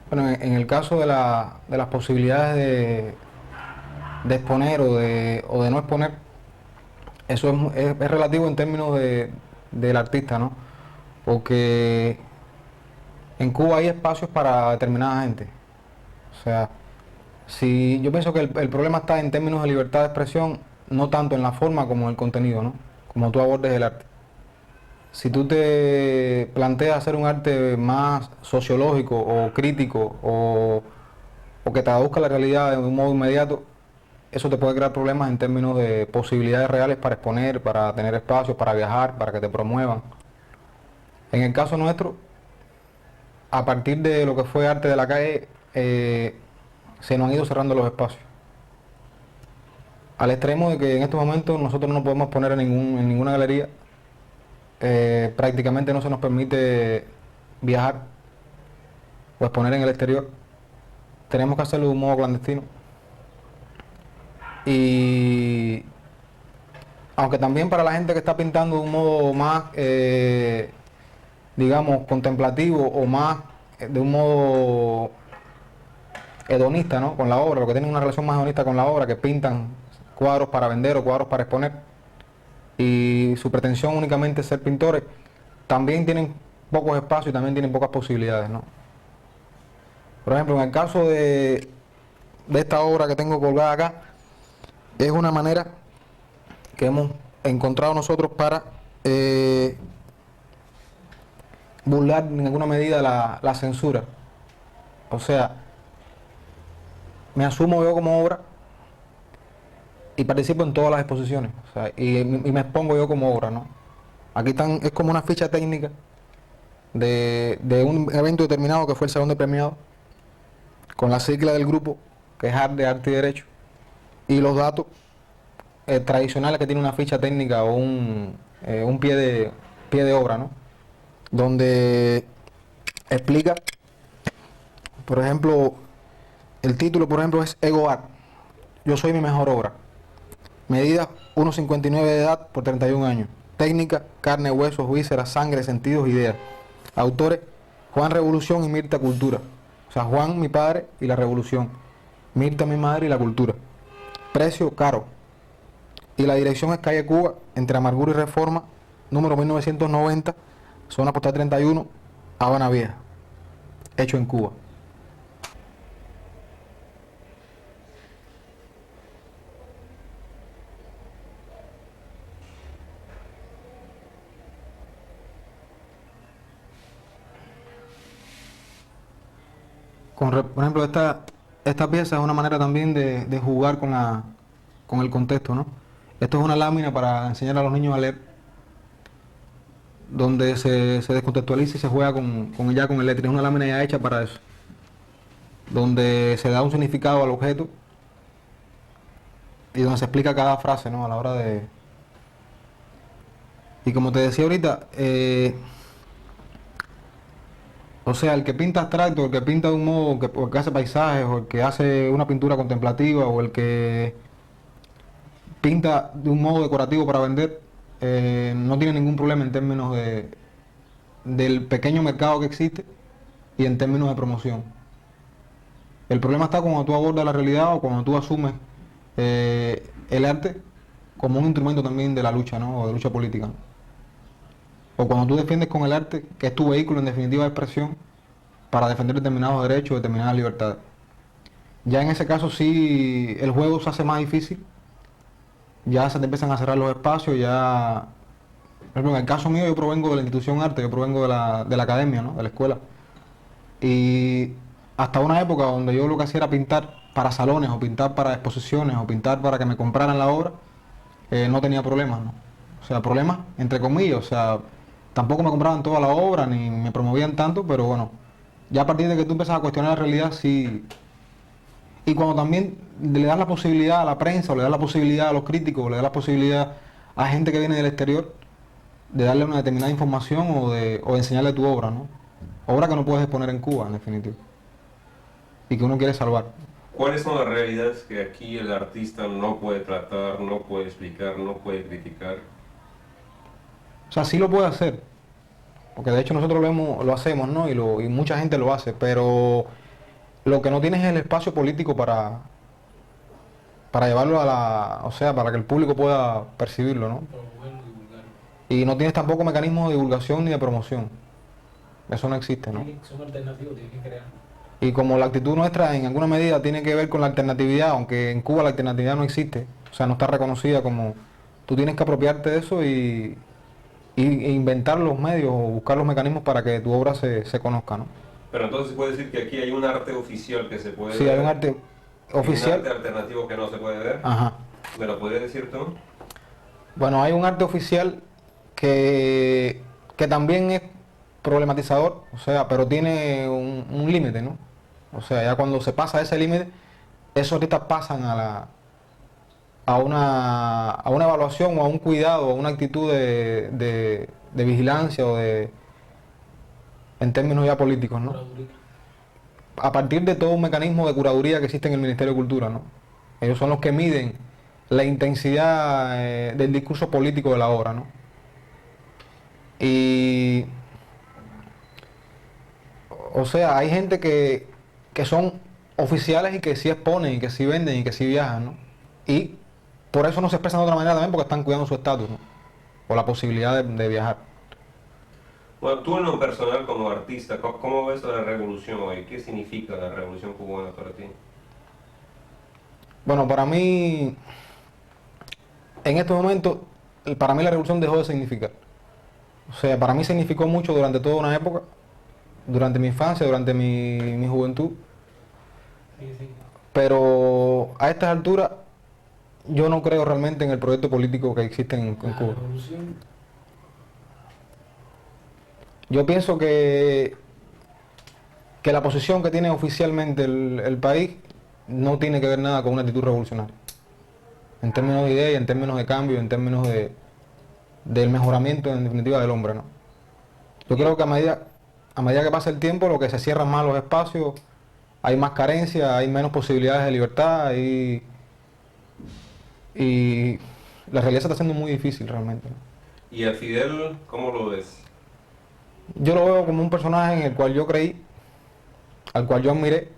Bueno, en el caso de las posibilidades de exponer o de no exponer, eso es relativo en términos del artista, ¿no? Porque en Cuba hay espacios para determinada gente. O sea, si yo pienso que el problema está en términos de libertad de expresión, no tanto en la forma como en el contenido, ¿no? Como tú abordes el arte. Si tú te planteas hacer un arte más sociológico o crítico o que traduzca la realidad de un modo inmediato, eso te puede crear problemas en términos de posibilidades reales para exponer, para tener espacios, para viajar, para que te promuevan. En el caso nuestro, a partir de lo que fue arte de la calle, se nos han ido cerrando los espacios. Al extremo de que en estos momentos nosotros no podemos poner en ninguna galería, prácticamente no se nos permite viajar o exponer en el exterior. Tenemos que hacerlo de un modo clandestino. Y aunque también para la gente que está pintando de un modo más, digamos, contemplativo o más de un modo hedonista, ¿no? Con la obra, lo que tienen una relación más hedonista con la obra, que pintan cuadros para vender o cuadros para exponer, y su pretensión únicamente es ser pintores, también tienen pocos espacios y también tienen pocas posibilidades, ¿no? Por ejemplo, en el caso de esta obra que tengo colgada acá, es una manera que hemos encontrado nosotros para burlar en alguna medida la censura. O sea, me asumo yo como obra y participo en todas las exposiciones. O sea, y me expongo yo como obra, ¿no? Aquí están, es como una ficha técnica de un evento determinado que fue el Salón de Premiados, con la sigla del grupo, que es Arte y Derecho, y los datos tradicionales que tiene una ficha técnica o un pie de obra, ¿no? Donde explica, por ejemplo, el título, por ejemplo, es Ego Art. Yo soy mi mejor obra. Medida 1,59 de edad por 31 años. Técnica, carne, huesos, vísceras, sangre, sentidos, ideas. Autores, Juan Revolución y Mirta Cultura. O sea, Juan mi padre y la Revolución. Mirta mi madre y la cultura. Precio, caro. Y la dirección es calle Cuba, entre Amargura y Reforma, número 1990, zona postal 31, Habana Vieja. Hecho en Cuba. Por ejemplo, esta pieza es una manera también de jugar con el contexto, ¿no? Esto es una lámina para enseñar a los niños a leer, donde se descontextualiza y se juega ya con el lettering. Es una lámina ya hecha para eso, donde se da un significado al objeto y donde se explica cada frase, ¿no? A la hora de... Y como te decía ahorita, o sea, el que pinta abstracto, el que pinta de un modo, o el que hace paisajes, o el que hace una pintura contemplativa, o el que pinta de un modo decorativo para vender, no tiene ningún problema en términos del pequeño mercado que existe y en términos de promoción. El problema está cuando tú abordas la realidad o cuando tú asumes el arte como un instrumento también de la lucha, ¿no? O de lucha política, ¿no? O cuando tú defiendes con el arte, que es tu vehículo en definitiva de expresión, para defender determinados derechos, determinadas libertades. Ya en ese caso sí el juego se hace más difícil, ya se te empiezan a cerrar los espacios, ya... Por ejemplo, en el caso mío yo provengo de la institución arte, yo provengo de la academia, ¿no? De la escuela. Y hasta una época donde yo lo que hacía era pintar para salones, o pintar para exposiciones, o pintar para que me compraran la obra, no tenía problemas, ¿no? O sea, problemas entre comillas, o sea, tampoco me compraban toda la obra, ni me promovían tanto, pero bueno, ya a partir de que tú empiezas a cuestionar la realidad, sí. Y cuando también le das la posibilidad a la prensa, o le das la posibilidad a los críticos, o le das la posibilidad a gente que viene del exterior, de darle una determinada información o de enseñarle tu obra, ¿no? Obra que no puedes exponer en Cuba, en definitiva, y que uno quiere salvar. ¿Cuáles son las realidades que aquí el artista no puede tratar, no puede explicar, no puede criticar? O sea, sí lo puede hacer, porque de hecho nosotros lo hacemos, ¿no? Y mucha gente lo hace, pero Lo que no tienes es el espacio político para llevarlo a o sea, para que el público pueda percibirlo, ¿no? Promoverlo y divulgarlo. Y no tienes tampoco mecanismos de divulgación ni de promoción. Eso no existe, ¿no? Son alternativos, tienes que crear. Y como la actitud nuestra en alguna medida tiene que ver con la alternatividad, aunque en Cuba la alternatividad no existe, o sea, no está reconocida como... Tú tienes que apropiarte de eso e inventar los medios o buscar los mecanismos para que tu obra se conozca, ¿no? Pero entonces se puede decir que aquí hay un arte oficial que se puede Sí, ver. hay un arte Y un arte oficial. alternativo que no se puede ver. Ajá. ¿Me lo podrías decir tú? Bueno, hay un arte oficial que también es problematizador, o sea, pero tiene un límite, ¿no? O sea, ya cuando se pasa ese límite, esos artistas pasan a una evaluación o a un cuidado, a una actitud de vigilancia en términos ya políticos, ¿no? Curaduría. A partir de todo un mecanismo de curaduría que existe en el Ministerio de Cultura, ¿no? Ellos son los que miden la intensidad del discurso político de la obra, ¿no? Y, o sea, hay gente que son oficiales y que sí exponen y que sí venden y que sí viajan, ¿no? Y por eso no se expresan de otra manera también porque están cuidando su estatus, ¿no? O la posibilidad de viajar. Bueno, tú en lo personal como artista, ¿cómo ves la revolución hoy? ¿Qué significa la revolución cubana para ti? Bueno, para mí, en estos momentos, para mí la revolución dejó de significar. O sea, para mí significó mucho durante toda una época, durante mi infancia, durante mi juventud, Sí, sí. pero a estas alturas yo no creo realmente en el proyecto político que existe en La Cuba. revolución, Yo pienso que la posición que tiene oficialmente el país no tiene que ver nada con una actitud revolucionaria. En términos de idea y en términos de cambio, en términos del mejoramiento en definitiva del hombre, ¿no? Yo creo que a medida que pasa el tiempo, lo que se cierran más los espacios, hay más carencia, hay menos posibilidades de libertad y la realidad se está haciendo muy difícil realmente, ¿no? ¿Y a Fidel cómo lo ves? Yo lo veo como un personaje en el cual yo creí, al cual yo admiré,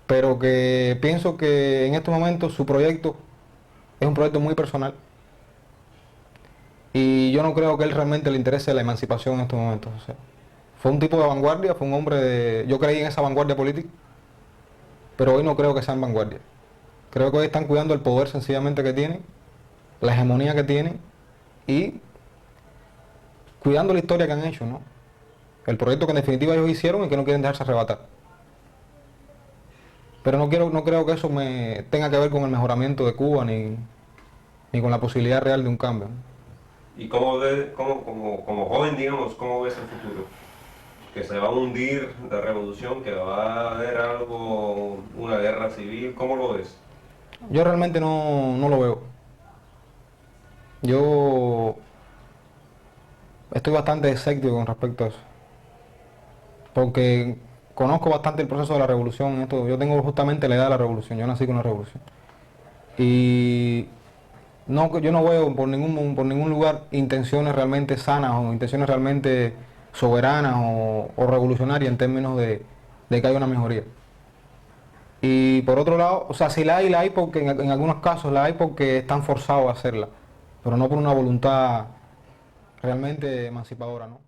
pero que pienso que en estos momentos su proyecto es un proyecto muy personal y yo no creo que él realmente le interese la emancipación en estos momentos. O sea, fue un tipo de vanguardia, fue un hombre yo creí en esa vanguardia política, pero hoy no creo que sea en vanguardia. Creo que hoy están cuidando el poder sencillamente que tienen, la hegemonía que tienen y cuidando la historia que han hecho, ¿no? El proyecto que en definitiva ellos hicieron y que no quieren dejarse arrebatar. Pero no creo que eso tenga que ver con el mejoramiento de Cuba ni con la posibilidad real de un cambio, ¿no? ¿Y como joven, digamos, cómo ves el futuro? ¿Que se va a hundir la revolución? ¿Que va a haber algo, una guerra civil? ¿Cómo lo ves? Yo realmente no lo veo. Yo estoy bastante escéptico con respecto a eso. Porque conozco bastante el proceso de la revolución. Yo tengo justamente la edad de la revolución. Yo nací con la revolución. Y no, yo no veo por ningún lugar intenciones realmente sanas o intenciones realmente soberanas o revolucionarias en términos de que haya una mejoría. Y por otro lado, o sea, si la hay porque en algunos casos la hay porque están forzados a hacerla, pero no por una voluntad realmente emancipadora, ¿no?